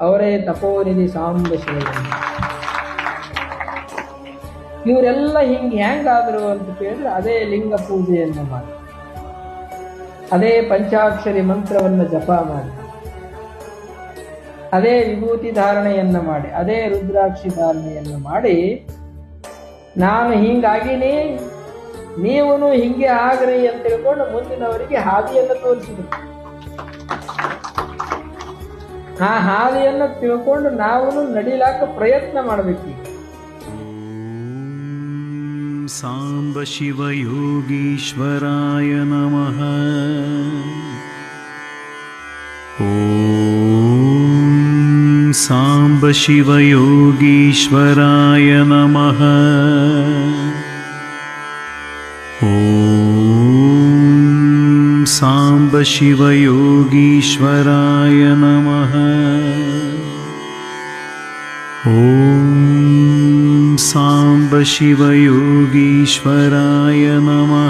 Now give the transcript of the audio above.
ಅವರೇ ತಪೋನಿಧಿ ಸಾಂಬ ಶಿವಲಿಂಗ. ಇವರೆಲ್ಲ ಹೆಂಗಾದ್ರು ಅಂತ ಕೇಳಿದ್ರೆ ಅದೇ ಲಿಂಗ ಪೂಜೆಯನ್ನು ಮಾಡಿ, ಅದೇ ಪಂಚಾಕ್ಷರಿ ಮಂತ್ರವನ್ನು ಜಪ ಮಾಡಿ, ಅದೇ ವಿಭೂತಿ ಧಾರಣೆಯನ್ನು ಮಾಡಿ, ಅದೇ ರುದ್ರಾಕ್ಷಿ ಧಾರಣೆಯನ್ನು ಮಾಡಿ, ನಾನು ಹಿಂಗಾಗಿನಿ ನೀವನು ಹಿಂಗೆ ಆಗ್ರಿ ಅಂತ ತಿಳ್ಕೊಂಡು ಮುಂದಿನವರಿಗೆ ಹಾದಿಯನ್ನು ತೋರಿಸಿದ್ರು. ಆ ಹಾದಿಯನ್ನು ತಿಳ್ಕೊಂಡು ನಾವು ನಡಿಲಾಕ ಪ್ರಯತ್ನ ಮಾಡಬೇಕು. ಸಾಂಬ ಶಿವ ಯೋಗೀಶ್ವರಾಯ ನಮಃ. ಓಂ ಸಾಂಬ ಶಿವ ಯೋಗೀಶ್ವರಾಯ ನಮಃ. ಓಂ ಸಾಂಬ ಶಿವ ಯೋಗೀಶ್ವರಾಯ ನಮಃ. ಓಂ ಸಾಂಬ ಶಿವ ಯೋಗೀಶ್ವರಾಯ ನಮಃ.